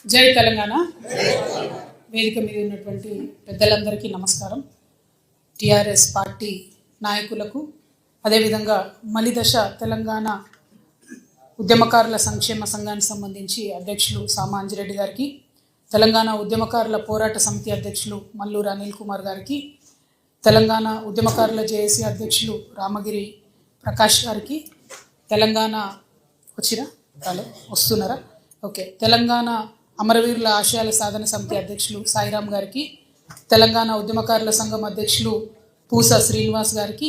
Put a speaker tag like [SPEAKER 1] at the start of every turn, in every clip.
[SPEAKER 1] జై తెలంగాణ. వేదిక మీద ఉన్నటువంటి పెద్దలందరికీ నమస్కారం. టిఆర్ఎస్ పార్టీ నాయకులకు, అదేవిధంగా మలిదశ తెలంగాణ ఉద్యమకారుల సంక్షేమ సంఘానికి సంబంధించి అధ్యక్షులు సామాంజిరెడ్డి గారికి, తెలంగాణ ఉద్యమకారుల పోరాట సమితి అధ్యక్షులు మల్లూరు అనిల్ కుమార్ గారికి, తెలంగాణ ఉద్యమకారుల జేఏసీ అధ్యక్షులు రామగిరి ప్రకాష్ గారికి, తెలంగాణ వస్తున్నారా ఓకే, తెలంగాణ అమరవీరుల ఆశయాల సాధన సమితి అధ్యక్షులు సాయిరామ్ గారికి, తెలంగాణ ఉద్యమకారుల సంఘం అధ్యక్షులు పూస శ్రీనివాస్ గారికి,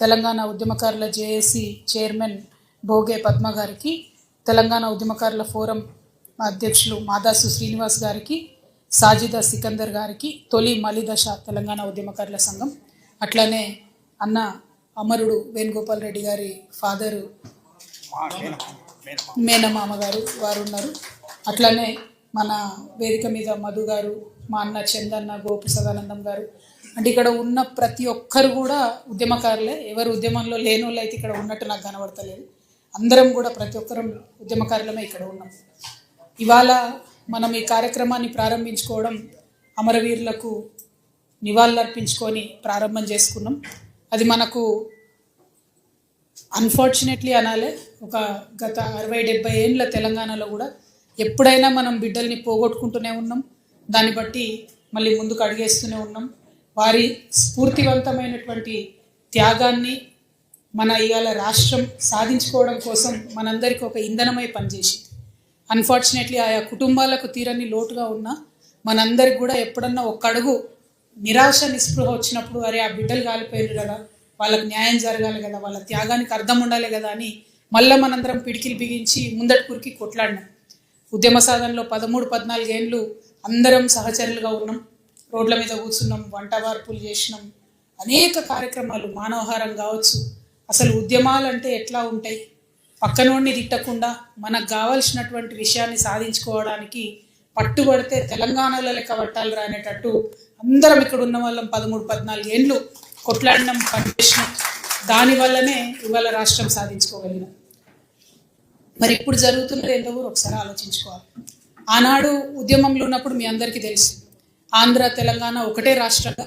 [SPEAKER 1] తెలంగాణ ఉద్యమకారుల జేఏసీ చైర్మన్ భోగే పద్మ గారికి, తెలంగాణ ఉద్యమకారుల ఫోరం అధ్యక్షులు మాదాసు శ్రీనివాస్ గారికి, సాజిదా సికందర్ గారికి, తొలి మలిదశ తెలంగాణ ఉద్యమకారుల సంఘం, అట్లానే అన్న అమరుడు వేణుగోపాల్ రెడ్డి గారి ఫాదరు మేనమామ గారు వారు ఉన్నారు. అట్లానే మన వేదిక మీద మధు గారు, మా అన్న చందన్న, గోపి సదానందం గారు, అంటే ఇక్కడ ఉన్న ప్రతి ఒక్కరు కూడా ఉద్యమకారులే. ఎవరు ఉద్యమంలో లేని వాళ్ళు అయితే ఇక్కడ ఉన్నట్టు నాకు కనబడతలేదు. అందరం కూడా ప్రతి ఒక్కరం ఉద్యమకారులమే ఇక్కడ ఉన్నాం. ఇవాళ మనం ఈ కార్యక్రమాన్ని ప్రారంభించుకోవడం అమరవీరులకు నివాళులర్పించుకొని ప్రారంభం చేసుకున్నాం. అది మనకు అన్ఫార్చునేట్లీ అనాలే, ఒక గత 60-70 ఏళ్ళ తెలంగాణలో కూడా ఎప్పుడైనా మనం బిడ్డల్ని పోగొట్టుకుంటూనే ఉన్నాం. దాన్ని బట్టి మళ్ళీ ముందుకు అడిగేస్తూనే ఉన్నాం. వారి స్ఫూర్తివంతమైనటువంటి త్యాగాన్ని మన ఇవాళ రాష్ట్రం సాధించుకోవడం కోసం మనందరికీ ఒక ఇంధనమై పనిచేసింది. అన్ఫార్చునేట్లీ ఆయా కుటుంబాలకు తీరని లోటుగా ఉన్న మనందరికి కూడా ఎప్పుడన్నా ఒక్క అడుగు నిరాశ నిస్పృహ వచ్చినప్పుడు, అరే ఆ బిడ్డలు కాలిపోయారు కదా, వాళ్ళకు న్యాయం జరగాలి కదా, వాళ్ళ త్యాగానికి అర్థం ఉండాలి కదా అని మళ్ళీ మనందరం పిడికిలు బిగించి ముందటి కురికి కొట్లాడినాం. ఉద్యమ సాధనలో 13-14 ఏళ్ళు అందరం సహచరులుగా ఉన్నాం. రోడ్ల మీద కూర్చున్నాం, వంట వార్పులు చేసినాం, అనేక కార్యక్రమాలు, మానవహారం కావచ్చు. అసలు ఉద్యమాలు అంటే ఎట్లా ఉంటాయి, పక్కనోడిని తిట్టకుండా మనకు కావాల్సినటువంటి విషయాన్ని సాధించుకోవడానికి పట్టుబడితే తెలంగాణలో లెక్క పట్టాలి అనేటట్టు అందరం ఇక్కడ ఉన్న వాళ్ళం 13-14 ఏళ్ళు కొట్లాడినాం, పనిచేసినాం. దానివల్లనే ఇవాళ రాష్ట్రం సాధించుకోగలిగినాం. మరి ఇప్పుడు జరుగుతున్నది ఏంటో ఒకసారి ఆలోచించుకోవాలి. ఆనాడు ఉద్యమంలో ఉన్నప్పుడు మీ అందరికీ తెలుసు, ఆంధ్ర తెలంగాణ ఒకటే రాష్ట్రంగా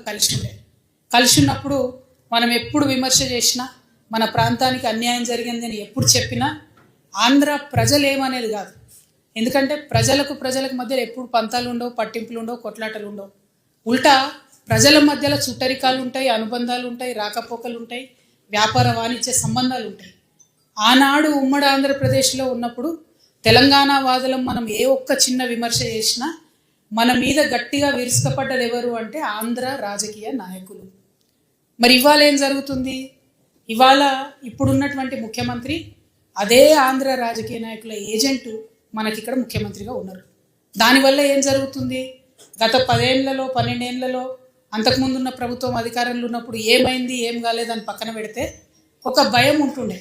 [SPEAKER 1] కలిసి ఉన్నప్పుడు మనం ఎప్పుడు విమర్శ చేసినా, మన ప్రాంతానికి అన్యాయం జరిగిందని ఎప్పుడు చెప్పినా ఆంధ్ర ప్రజలు ఏమనేది కాదు. ఎందుకంటే ప్రజలకు మధ్యలో ఎప్పుడు పంతాలు ఉండవు, పట్టింపులు ఉండవు, కొట్లాటలు ఉండవు. ఉల్టా ప్రజల మధ్యలో చుట్టరికాలు ఉంటాయి, అనుబంధాలు ఉంటాయి, రాకపోకలు ఉంటాయి, వ్యాపార వాణిజ్య సంబంధాలు ఉంటాయి. ఆనాడు ఉమ్మడి ఆంధ్రప్రదేశ్లో ఉన్నప్పుడు తెలంగాణ వాదులం మనం ఏ ఒక్క చిన్న విమర్శ చేసినా మన మీద గట్టిగా విరుచుకపడ్డది ఎవరు అంటే ఆంధ్ర రాజకీయ నాయకులు. మరి ఇవాళ ఏం జరుగుతుంది? ఇవాళ ఇప్పుడున్నటువంటి ముఖ్యమంత్రి అదే ఆంధ్ర రాజకీయ నాయకుల ఏజెంటు మనకిక్కడ ముఖ్యమంత్రిగా ఉన్నారు. దానివల్ల ఏం జరుగుతుంది? గత 10 ఏళ్లలో 12 ఏళ్లలో అంతకుముందున్న ప్రభుత్వం అధికారంలో ఉన్నప్పుడు ఏమైంది ఏం కాలేదని పక్కన పెడితే ఒక భయం ఉంటుండే,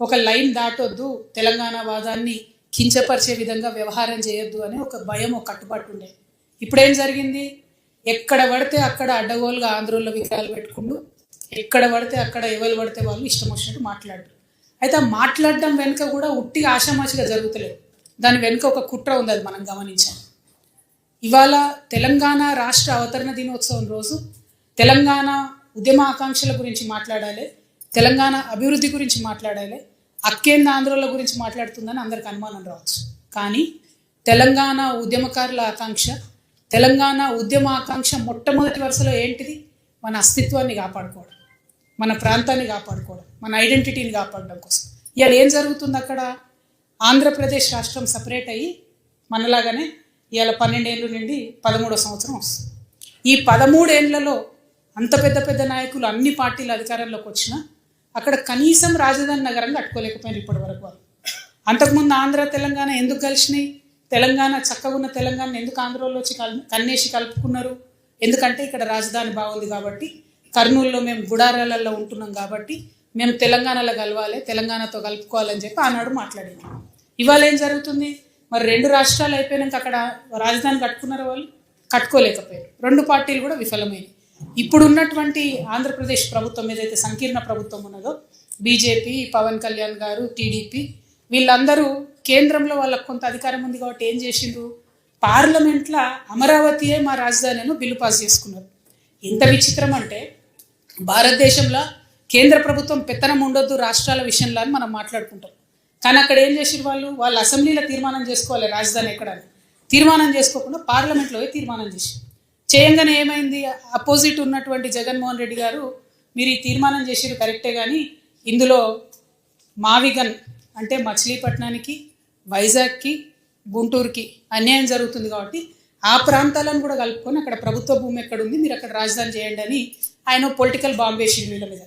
[SPEAKER 1] ఒక లైన్ దాటొద్దు, తెలంగాణ వాదాన్ని కించపరిచే విధంగా వ్యవహారం చేయొద్దు అని ఒక భయం, ఒక కట్టుబాటు ఉండే. ఇప్పుడేం జరిగింది? ఎక్కడ పడితే అక్కడ అడ్డగోలుగా ఆంధ్రోళ్ళ విగ్రహాలు పెట్టుకుంటూ, ఎక్కడ పడితే అక్కడ ఎవరు పడితే వాళ్ళు ఇష్టం వచ్చినట్టు మాట్లాడరు. అయితే ఆ మాట్లాడడం వెనుక కూడా ఉట్టిగా ఆషామాషిగా జరుగుతలేదు, దాని వెనుక ఒక కుట్ర ఉంది, అది మనం గమనించాలి. ఇవాళ తెలంగాణ రాష్ట్ర అవతరణ దినోత్సవం రోజు తెలంగాణ ఉద్యమ ఆకాంక్షల గురించి మాట్లాడాలి, తెలంగాణ అభివృద్ధి గురించి మాట్లాడాలి, అక్కేంద్ర ఆంధ్రోళ్ళ గురించి మాట్లాడుతుందని అందరికి అనుమానం రావచ్చు. కానీ తెలంగాణ ఉద్యమకారుల ఆకాంక్ష, తెలంగాణ ఉద్యమ ఆకాంక్ష మొట్టమొదటి వరుసలో ఏంటిది? మన అస్తిత్వాన్ని కాపాడుకోవడం, మన ప్రాంతాన్ని కాపాడుకోవడం, మన ఐడెంటిటీని కాపాడడం కోసం. ఇవాళ ఏం జరుగుతుంది? అక్కడ ఆంధ్రప్రదేశ్ రాష్ట్రం సపరేట్ అయ్యి మనలాగానే ఇవాళ 12 ఏళ్ళు నుండి 13వ సంవత్సరం వస్తుంది. ఈ 13 ఏళ్లలో అంత పెద్ద నాయకులు అన్ని పార్టీల అధికారంలోకి వచ్చినా అక్కడ కనీసం రాజధాని నగరం కట్టుకోలేకపోయినారు ఇప్పటి వరకు వాళ్ళు. అంతకుముందు ఆంధ్ర తెలంగాణ ఎందుకు కలిసినాయి? తెలంగాణ చక్కగా ఉన్న తెలంగాణ ఎందుకు ఆంధ్రలో వచ్చి కన్నేసి కలుపుకున్నారు? ఎందుకంటే ఇక్కడ రాజధాని బాగుంది కాబట్టి, కర్నూలులో మేము గుడారాలలో ఉంటున్నాం కాబట్టి మేము తెలంగాణలో కలవాలి, తెలంగాణతో కలుపుకోవాలని చెప్పి ఆనాడు మాట్లాడింది. ఇవాళ ఏం జరుగుతుంది? మరి 2 రాష్ట్రాలు అయిపోయినాక అక్కడ రాజధాని కట్టుకున్నారు, వాళ్ళు కట్టుకోలేకపోయారు. 2 పార్టీలు కూడా విఫలమైనవి. ఇప్పుడు ఉన్నటువంటి ఆంధ్రప్రదేశ్ ప్రభుత్వం ఏదైతే సంకీర్ణ ప్రభుత్వం ఉన్నదో, బీజేపీ, పవన్ కళ్యాణ్ గారు, టీడీపీ, వీళ్ళందరూ కేంద్రంలో వాళ్ళకు కొంత అధికారం ఉంది కాబట్టి ఏం చేసిండ్రు? పార్లమెంట్లో అమరావతియే మా రాజధాని అని బిల్లు పాస్ చేసుకున్నారు. ఎంత విచిత్రం అంటే భారతదేశంలో కేంద్ర ప్రభుత్వం పెత్తనం ఉండొద్దు రాష్ట్రాల విషయంలో అని మనం మాట్లాడుకుంటాం. కానీ అక్కడ ఏం చేసారు వాళ్ళు అసెంబ్లీలో తీర్మానం చేసుకోవాలి రాజధాని ఎక్కడని. తీర్మానం చేసుకోకుండా పార్లమెంట్లో తీర్మానం చేయంగానే ఏమైంది, అపోజిట్ ఉన్నటువంటి జగన్మోహన్ రెడ్డి గారు మీరు ఈ తీర్మానం చేసిరు కరెక్టే, కానీ ఇందులో మావిగన్ అంటే మచిలీపట్నానికి, వైజాగ్కి, గుంటూరుకి అన్యాయం జరుగుతుంది కాబట్టి ఆ ప్రాంతాలను కూడా కలుపుకొని అక్కడ ప్రభుత్వ భూమి ఎక్కడ ఉంది మీరు అక్కడ రాజధాని చేయండి అని ఆయన పొలిటికల్ బాంబ్ వేసిండు వీళ్ళ మీద.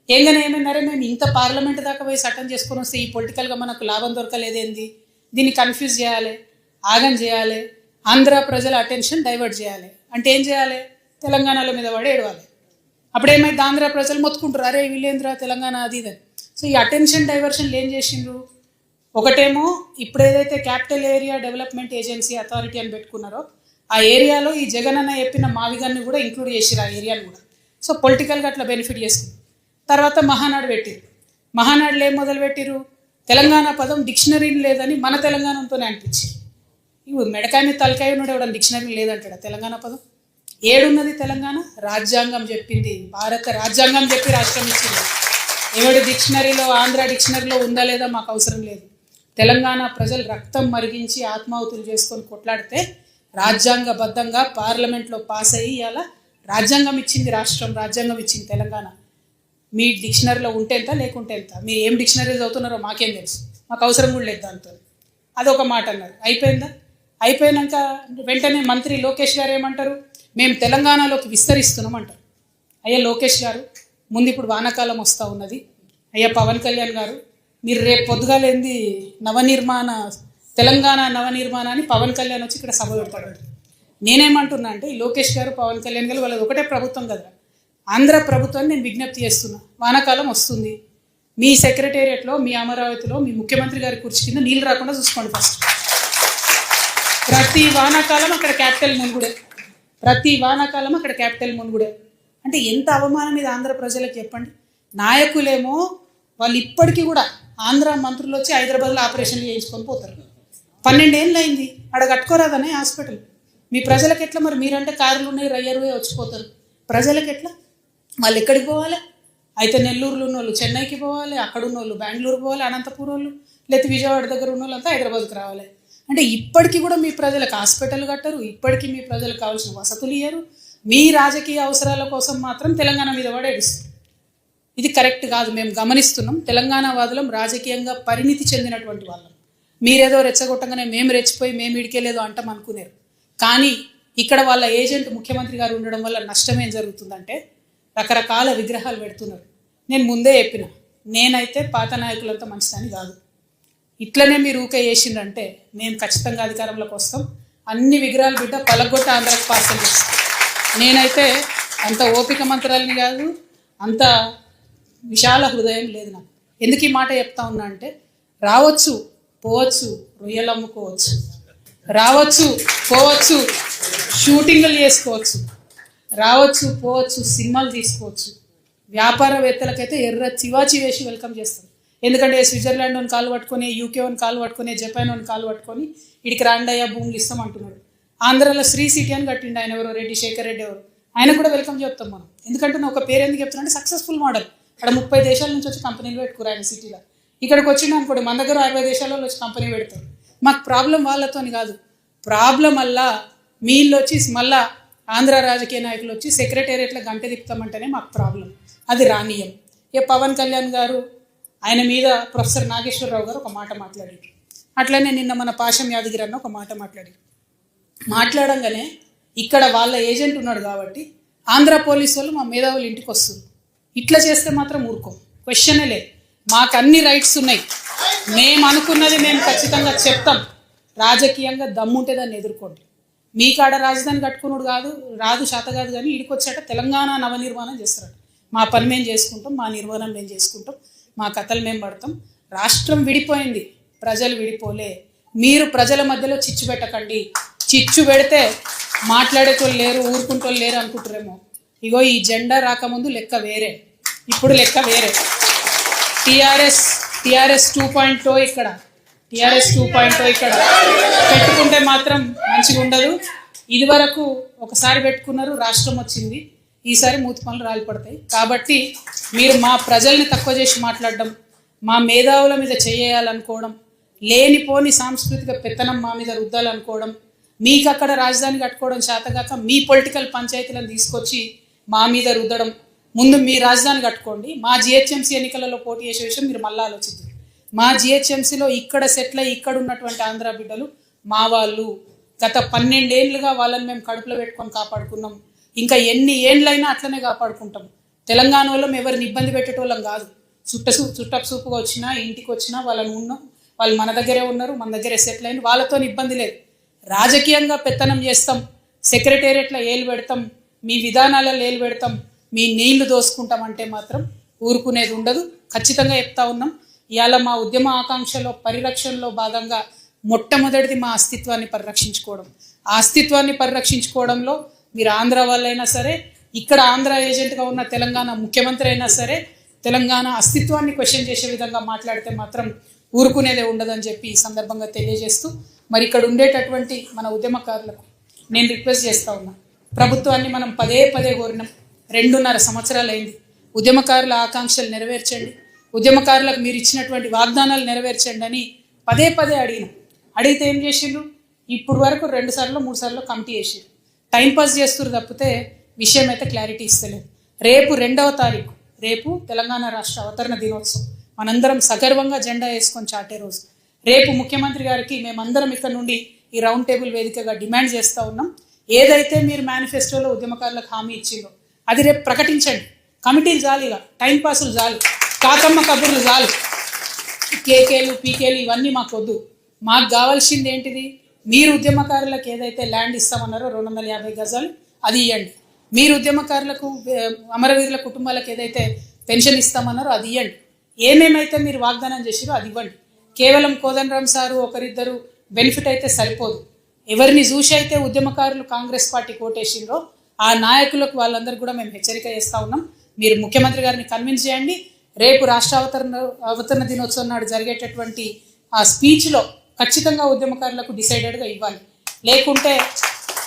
[SPEAKER 1] ఏంగానే ఏమన్నారే, మేము ఇంత పార్లమెంట్ దాకా పోయి చట్టం చేసుకొని వస్తే ఈ పొలిటికల్గా మనకు లాభం దొరకలేదేంది, దీన్ని కన్ఫ్యూజ్ చేయాలి, ఆగం చేయాలి, ఆంధ్ర ప్రజల అటెన్షన్ డైవర్ట్ చేయాలి అంటే ఏం చేయాలి, తెలంగాణలో మీద పడి ఏడవాలి. అప్పుడేమైతే ఆంధ్ర ప్రజలు మొత్తుకుంటారు, అరే వీళ్ళేంద్ర తెలంగాణ అది ఇదని. సో ఈ అటెన్షన్ డైవర్షన్లు ఏం చేసిండ్రు, ఒకటేమో ఇప్పుడు ఏదైతే capital area development agency authority అని పెట్టుకున్నారో ఆ ఏరియాలో ఈ జగన్ అన్న చెప్పిన మావిగన్ని కూడా ఇంక్లూడ్ చేసిరు ఆ ఏరియాని కూడా. సో పొలిటికల్గా అట్లా బెనిఫిట్ చేసుకుంది. తర్వాత మహానాడు పెట్టిరు. మహానాడులో ఏం మొదలు పెట్టిరు, తెలంగాణ పదం డిక్షనరీని లేదని మన తెలంగాణతోనే అనిపించి. ఇవి మెడకాయ మీద తలకాయ ఉన్నాడు ఎవడని డిక్షనరీ లేదంటాడా తెలంగాణ పదం. ఏడున్నది తెలంగాణ, రాజ్యాంగం చెప్పింది, భారత రాజ్యాంగం చెప్పి రాష్ట్రం ఇచ్చింది. ఎవడి డిక్షనరీలో ఆంధ్ర డిక్షనరీలో ఉందా లేదా మాకు అవసరం లేదు. తెలంగాణ ప్రజలు రక్తం మరిగించి ఆత్మాహుతులు చేసుకొని కొట్లాడితే రాజ్యాంగబద్ధంగా పార్లమెంట్లో పాస్ అయ్యి ఇలా రాజ్యాంగం ఇచ్చింది రాష్ట్రం, రాజ్యాంగం ఇచ్చింది తెలంగాణ. మీ డిక్షనరీలో ఉంటే ఎంత లేకుంటే ఎంత, మీరు ఏం డిక్షనరీ చదువుతున్నారో మాకేం తెలుసు, మాకు అవసరం కూడా లేదు దాంతో. అదొక మాట అన్నారు. అయిపోయిందా, అయిపోయినాక వెంటనే మంత్రి లోకేష్ గారు ఏమంటారు, మేము తెలంగాణలోకి విస్తరిస్తున్నాం అంటారు. అయ్యా లోకేష్ గారు, ముందు ఇప్పుడు వానాకాలం వస్తూ ఉన్నది. అయ్యా పవన్ కళ్యాణ్ గారు, మీరు రేపు పొద్దుగాలేంది నవనిర్మాణ తెలంగాణ నవనిర్మాణాన్ని పవన్ కళ్యాణ్ వచ్చి ఇక్కడ సభ పెడతాడు. నేనేమంటున్నా అంటే ఈ లోకేష్ గారు పవన్ కళ్యాణ్ గారు వాళ్ళది ఒకటే ప్రభుత్వం కదా, ఆంధ్ర ప్రభుత్వాన్ని నేను విజ్ఞప్తి చేస్తున్నా, వానాకాలం వస్తుంది, మీ సెక్రటేరియట్లో మీ అమరావతిలో మీ ముఖ్యమంత్రి గారి కుర్చీ కింద నీళ్ళు రాకుండా చూసుకోండి. ఫస్ట్ ప్రతి వానాకాలం అక్కడ క్యాపిటల్ మునుగుడే, ప్రతి వానాకాలం అక్కడ క్యాపిటల్ మునుగుడే. అంటే ఎంత అవమానం ఇది ఆంధ్ర ప్రజలకు చెప్పండి. నాయకులేమో వాళ్ళు ఇప్పటికీ కూడా ఆంధ్ర మంత్రులు వచ్చి హైదరాబాద్లో ఆపరేషన్లు చేయించుకొని పోతారు. 12 ఏళ్ళు అయింది, ఆడ కట్టుకోరాదనే హాస్పిటల్. మీ ప్రజలకు ఎట్లా మరి, మీరంటే కార్లు ఉన్నాయి రయ్యరువే వచ్చిపోతారు, ప్రజలకు ఎట్లా, వాళ్ళు ఎక్కడికి పోవాలి? అయితే నెల్లూరులో ఉన్న వాళ్ళు చెన్నైకి పోవాలి, అక్కడ ఉన్న వాళ్ళు బెంగళూరు పోవాలి, అనంతపురం వాళ్ళు లేకపోతే విజయవాడ దగ్గర ఉన్న వాళ్ళంతా హైదరాబాద్కి రావాలి. అంటే ఇప్పటికీ కూడా మీ ప్రజలకు హాస్పిటల్ కట్టరు, ఇప్పటికీ మీ ప్రజలకు కావాల్సిన వసతులు ఇయ్యరు, మీ రాజకీయ అవసరాల కోసం మాత్రం తెలంగాణ మీద పడేస్తారు. ఇది కరెక్ట్ కాదు, మేము గమనిస్తున్నాం. తెలంగాణ వాదులం రాజకీయంగా పరిణితి చెందినటువంటి వాళ్ళం. మీరేదో రెచ్చగొట్టంగానే మేము రెచ్చిపోయి మేము ఇడికేలేదో అంటాం అనుకునేరు. కానీ ఇక్కడ వాళ్ళ ఏజెంట్ ముఖ్యమంత్రి గారు ఉండడం వల్ల నష్టం ఏం జరుగుతుందంటే రకరకాల విగ్రహాలు పెడుతున్నారు. నేను ముందే చెప్పిన, నేనైతే పాత నాయకులంతా మంచిదని కాదు, ఇట్లనే మీరు ఊకే చేసిందంటే మేము ఖచ్చితంగా అధికారంలోకి వస్తాం, అన్ని విగ్రహాలు బిడ్డ పలగొట్ట ఆంధ్రాకి పార్సల్ చేస్తాం. నేనైతే అంత ఓపిక మంత్రాలని కాదు, అంత విశాల హృదయం లేదు నాకు. ఎందుకు ఈ మాట చెప్తా ఉన్నా అంటే రావచ్చు పోవచ్చు, రొయ్యలు అమ్ముకోవచ్చు, రావచ్చు పోవచ్చు, షూటింగ్లు చేసుకోవచ్చు, రావచ్చు పోవచ్చు, సినిమాలు తీసుకోవచ్చు. వ్యాపారవేత్తలకైతే ఎర్ర చివాచి వేసి వెల్కమ్ చేస్తారు. ఎందుకంటే స్విట్జర్లాండ్ అని కాలు పట్టుకొని, యూకే అని కాలు పట్టుకొని, జపాన్ అని కాలు పట్టుకొని ఇడికి రాండయ్య భూములు ఇస్తాం అంటున్నాడు. ఆంధ్రాలో శ్రీ సిటీ అని కట్టిండు ఆయన, ఎవరో రెడ్డి శేఖర్ రెడ్డి ఎవరు, ఆయన కూడా వెల్కమ్ చెప్తాం మనం. ఎందుకంటే ఒక పేరు ఎందుకు చెప్తున్నా అంటే సక్సెస్ఫుల్ మోడల్. అక్కడ 30 దేశాల నుంచి వచ్చి కంపెనీలు పెట్టుకురు ఆయన సిటీలో. ఇక్కడికి వచ్చిండు అనుకోండి, మన దగ్గర 60 దేశాలలో వచ్చి కంపెనీ పెడతారు. మాకు ప్రాబ్లం వాళ్ళతోని కాదు, ప్రాబ్లం వల్ల మీళ్ళు వచ్చి మళ్ళా ఆంధ్ర రాజకీయ నాయకులు వచ్చి సెక్రటేరియట్లో గంట తిప్పుతామంటేనే మాకు ప్రాబ్లం. అది రానీయం. పవన్ కళ్యాణ్ గారు ఆయన మీద ప్రొఫెసర్ నాగేశ్వరరావు గారు ఒక మాట మాట్లాడారు. అట్లనే నిన్న మన పాశం యాదగిరి అన్న ఒక మాట మాట్లాడారు. మాట్లాడంగానే ఇక్కడ వాళ్ళ ఏజెంట్ ఉన్నాడు కాబట్టి ఆంధ్ర పోలీసు వాళ్ళు మా మేధావులు ఇంటికి వస్తుంది. ఇట్లా చేస్తే మాత్రం ఊరుకోం, క్వశ్చనే లేదు. మాకు అన్ని రైట్స్ ఉన్నాయి, మేము అనుకున్నది మేము ఖచ్చితంగా చెప్తాం. రాజకీయంగా దమ్ముంటే దాన్ని ఎదుర్కోండి. మీ కాడ రాజధాని కట్టుకున్నాడు రాదు శాత కాదు, కానీ ఇడికి వచ్చాక తెలంగాణ నవనిర్మాణం చేస్తారట. మా పని మేము చేసుకుంటాం, మా నిర్మాణం మేము చేసుకుంటాం, మా కథలు మేము పడతాం. రాష్ట్రం విడిపోయింది, ప్రజలు విడిపోలే. మీరు ప్రజల మధ్యలో చిచ్చు పెట్టకండి. చిచ్చు పెడితే మాట్లాడేటోళ్ళు లేరు, ఊరుకుంటోళ్ళు లేరు అనుకుంటారేమో. ఇగో ఈ జెండా రాకముందు లెక్క వేరే, ఇప్పుడు లెక్క వేరే. టీఆర్ఎస్ 2.0 ఇక్కడ, టిఆర్ఎస్ 2.0 ఇక్కడ పెట్టుకుంటే మాత్రం మంచిగా ఉండదు. ఇది వరకు ఒకసారి పెట్టుకున్నారు, రాష్ట్రం వచ్చింది, ఈసారి మూతి పనులు రాలిపడతాయి. కాబట్టి మీరు మా ప్రజల్ని తక్కువ చేసి మాట్లాడడం, మా మేధావుల మీద చేయాలనుకోవడం, లేనిపోని సాంస్కృతిక పెత్తనం మా మీద రుద్దాలనుకోవడం, మీకు అక్కడ రాజధాని కట్టుకోవడం చేతగాక మీ పొలిటికల్ పంచాయతీలను తీసుకొచ్చి మా మీద రుద్దడం. ముందు మీ రాజధాని కట్టుకోండి. మా జిహెచ్ఎంసీ ఎన్నికలలో పోటీ చేసే విషయం మీరు మళ్ళీ ఆలోచించారు. మా జిహెచ్ఎంసీలో ఇక్కడ సెటిల్ అయ్యి ఇక్కడ ఉన్నటువంటి ఆంధ్ర బిడ్డలు మా వాళ్ళు. గత 12 ఏళ్ళుగా వాళ్ళని మేము కడుపులో పెట్టుకొని కాపాడుకున్నాం. ఇంకా ఎన్ని ఏళ్ళైనా అట్లనే కాపాడుకుంటాం. తెలంగాణ వాళ్ళం ఎవరిని ఇబ్బంది పెట్టేటోళ్ళం కాదు. చుట్టపు సూపుగా వచ్చినా ఇంటికి వచ్చినా వాళ్ళని ఉన్నాం, వాళ్ళు మన దగ్గరే ఉన్నారు, మన దగ్గరే సెటిల్ అయిన, వాళ్ళతో ఇబ్బంది లేదు. రాజకీయంగా పెత్తనం చేస్తాం, సెక్రటేరియట్లో ఏలు పెడతాం, మీ విధానాలలో ఏలు పెడతాం, మీ నీళ్లు దోసుకుంటాం అంటే మాత్రం ఊరుకునేది ఉండదు. ఖచ్చితంగా చెప్తా ఉన్నాం. ఇవాళ మా ఉద్యమ ఆకాంక్షలో పరిరక్షణలో భాగంగా మొట్టమొదటిది మా అస్తిత్వాన్ని పరిరక్షించుకోవడం. ఆ అస్తిత్వాన్ని పరిరక్షించుకోవడంలో మీరు ఆంధ్ర వాళ్ళైనా సరే, ఇక్కడ ఆంధ్ర ఏజెంట్గా ఉన్న తెలంగాణ ముఖ్యమంత్రి అయినా సరే, తెలంగాణ అస్తిత్వాన్ని క్వశ్చన్ చేసే విధంగా మాట్లాడితే మాత్రం ఊరుకునేదే ఉండదని చెప్పి ఈ సందర్భంగా తెలియజేస్తూ, మరి ఇక్కడ ఉండేటటువంటి మన ఉద్యమకారులకు నేను రిక్వెస్ట్ చేస్తూ ఉన్నా. ప్రభుత్వాన్ని మనం పదే కోరినాం. 2.5 సంవత్సరాలు అయింది. ఉద్యమకారుల ఆకాంక్షలు నెరవేర్చండి, ఉద్యమకారులకు మీరు ఇచ్చినటువంటి వాగ్దానాలు నెరవేర్చండి అని పదే అడిగినాం. అడిగితే ఏం చేసిండ్రు? ఇప్పుడు వరకు 2 సార్లు 3 సార్లు కమిటీ చేసిండ్రు. టైంపాస్ చేస్తున్నారు తప్పితే విషయం అయితే క్లారిటీ ఇస్తలేదు. రేపు 2వ తారీఖు, రేపు తెలంగాణ రాష్ట్ర అవతరణ దినోత్సవం. మనందరం సగర్వంగా జెండా వేసుకొని చాటే రోజు. రేపు ముఖ్యమంత్రి గారికి మేమందరం ఇక్కడ నుండి ఈ రౌండ్ టేబుల్ వేదికగా డిమాండ్ చేస్తూ ఉన్నాం. ఏదైతే మీరు మేనిఫెస్టోలో ఉద్యమకారులకు హామీ ఇచ్చిందో అది రేపు ప్రకటించండి. కమిటీలు చాలు, ఇక టైంపాసులు చాలు, కాకమ్మ కబుర్లు చాలు, కేకేలు పీకేలు ఇవన్నీ మాకు వద్దు. మాకు కావాల్సింది ఏంటిది? మీరు ఉద్యమకారులకు ఏదైతే ల్యాండ్ ఇస్తామన్నారో 250 గజాలు అది ఇవ్వండి. మీరు ఉద్యమకారులకు అమరవీరుల కుటుంబాలకు ఏదైతే పెన్షన్ ఇస్తామన్నారో అది ఇవ్వండి. ఏమేమైతే మీరు వాగ్దానం చేసిరో అది ఇవ్వండి. కేవలం కోదండరామ్ సారు ఒకరిద్దరు బెనిఫిట్ అయితే సరిపోదు. ఎవరిని చూసి అయితే ఉద్యమకారులు కాంగ్రెస్ పార్టీ కోటేసిండ్రో ఆ నాయకులకు వాళ్ళందరూ కూడా మేము హెచ్చరిక చేస్తూ ఉన్నాం. మీరు ముఖ్యమంత్రి గారిని కన్విన్స్ చేయండి. రేపు రాష్ట్ర అవతరణ దినోత్సవం నాడు జరిగేటటువంటి ఆ స్పీచ్లో ఖచ్చితంగా ఉద్యమకారులకు డిసైడెడ్గా ఇవ్వాలి. లేకుంటే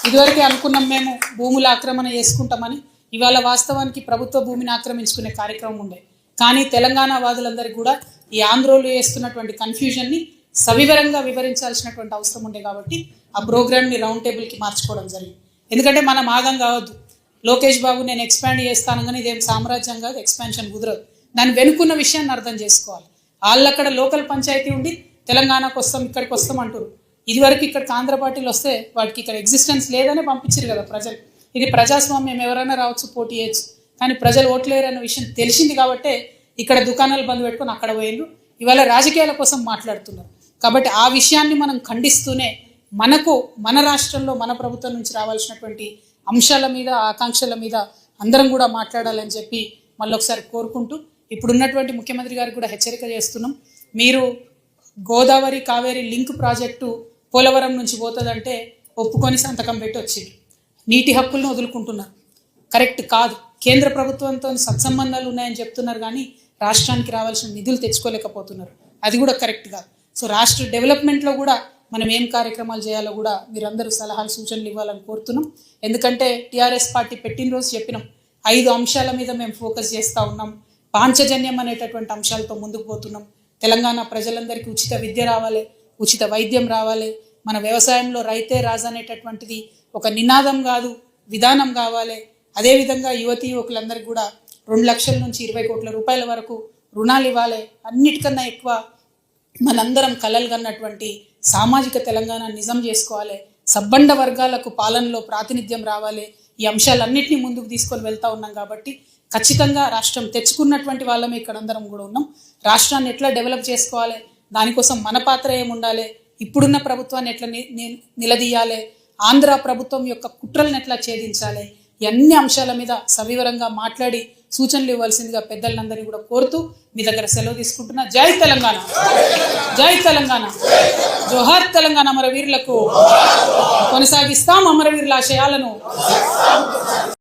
[SPEAKER 1] ఇదివరకే అనుకున్నాం మేము భూముల ఆక్రమణ చేసుకుంటామని, ఇవాళ వాస్తవానికి ప్రభుత్వ భూమిని ఆక్రమించుకునే కార్యక్రమం ఉండే. కానీ తెలంగాణ వాదులందరికీ కూడా ఈ ఆంధ్రోలు చేస్తున్నటువంటి కన్ఫ్యూజన్ని సవివరంగా వివరించాల్సినటువంటి అవసరం ఉండే. కాబట్టి ఆ ప్రోగ్రామ్ని రౌండ్ టేబుల్కి మార్చుకోవడం జరిగింది. ఎందుకంటే మనం ఆగం కావద్దు. లోకేష్ బాబు నేను ఎక్స్పాండ్ చేస్తాను కానీ ఇదేం సామ్రాజ్యం కాదు, ఎక్స్పాన్షన్ కుదరదు. దాన్ని వెనుకున్న విషయాన్ని అర్థం చేసుకోవాలి. వాళ్ళు అక్కడ లోకల్ పంచాయతీ ఉండి తెలంగాణకు వస్తాం ఇక్కడికి వస్తాం అంటారు. ఇదివరకు ఇక్కడికి ఆంధ్ర పార్టీలు వస్తే వాటికి ఇక్కడ ఎగ్జిస్టెన్స్ లేదనే పంపించారు కదా ప్రజలు. ఇది ప్రజాస్వామ్యం, ఎవరైనా రావచ్చు, పోటీ చేయొచ్చు. కానీ ప్రజలు ఓట్లేరు అన్న విషయం తెలిసింది కాబట్టే ఇక్కడ దుకాణాలు బంద్ పెట్టుకొని అక్కడ పోయిండ్రు. ఇవాళ రాజకీయాల కోసం మాట్లాడుతున్నారు. కాబట్టి ఆ విషయాన్ని మనం ఖండిస్తూనే మనకు మన రాష్ట్రంలో మన ప్రభుత్వం నుంచి రావాల్సినటువంటి అంశాల మీద, ఆకాంక్షల మీద అందరం కూడా మాట్లాడాలని చెప్పి మళ్ళొకసారి కోరుకుంటూ, ఇప్పుడున్నటువంటి ముఖ్యమంత్రి గారికి కూడా హెచ్చరిక చేస్తున్నాం. మీరు గోదావరి కావేరి లింక్ ప్రాజెక్టు పోలవరం నుంచి పోతుందంటే ఒప్పుకొని సంతకం పెట్టి వచ్చింది. నీటి హక్కులను వదులుకుంటున్నారు. కరెక్ట్ కాదు. కేంద్ర ప్రభుత్వంతో సత్సంబంధాలు ఉన్నాయని చెప్తున్నారు కానీ రాష్ట్రానికి రావాల్సిన నిధులు తెచ్చుకోలేకపోతున్నారు. అది కూడా కరెక్ట్ కాదు. సో రాష్ట్ర డెవలప్మెంట్లో కూడా మనం ఏం కార్యక్రమాలు చేయాలో కూడా మీరందరూ సలహాలు సూచనలు ఇవ్వాలని కోరుతున్నాం. ఎందుకంటే టీఆర్ఎస్ పార్టీ పెట్టిన రోజు చెప్పినాం 5 అంశాల మీద మేము ఫోకస్ చేస్తూ ఉన్నాం. పాంచజన్యం అనేటటువంటి అంశాలతో ముందుకు పోతున్నాం. తెలంగాణ ప్రజలందరికీ ఉచిత విద్య రావాలి, ఉచిత వైద్యం రావాలి, మన వ్యవసాయంలో రైతే రాజు అనేటటువంటిది ఒక నినాదం కాదు, విధానం కావాలి. అదేవిధంగా యువకులందరికీ కూడా 2 లక్షల నుంచి 20 కోట్ల రూపాయల వరకు రుణాలు ఇవ్వాలి. అన్నిటికన్నా ఎక్కువ మనందరం కలలు కన్నటువంటి సామాజిక తెలంగాణ నిజం చేసుకోవాలి. సబ్బండ వర్గాలకు పాలనలో ప్రాతినిధ్యం రావాలి. ఈ అంశాలన్నింటినీ ముందుకు తీసుకొని వెళ్తూ ఉన్నాం. కాబట్టి ఖచ్చితంగా రాష్ట్రం తెచ్చుకున్నటువంటి వాళ్ళమే ఇక్కడ అందరం కూడా ఉన్నాం. రాష్ట్రాన్ని ఎట్లా డెవలప్ చేసుకోవాలి, దానికోసం మన పాత్ర ఏముండాలి, ఇప్పుడున్న ప్రభుత్వాన్ని ఎట్లా నిలదీయాలి, ఆంధ్ర ప్రభుత్వం యొక్క కుట్రలను ఎట్లా ఛేదించాలి, ఈ అన్ని అంశాల మీద సవివరంగా మాట్లాడి సూచనలు ఇవ్వాల్సిందిగా పెద్దలందరినీ కూడా కోరుతూ మీ దగ్గర సెలవు తీసుకుంటున్నా. జై తెలంగాణ, జై తెలంగాణ, జోహార్ తెలంగాణ. అమరవీరులకు కొనసాగిస్తాం అమరవీరుల ఆశయాలను.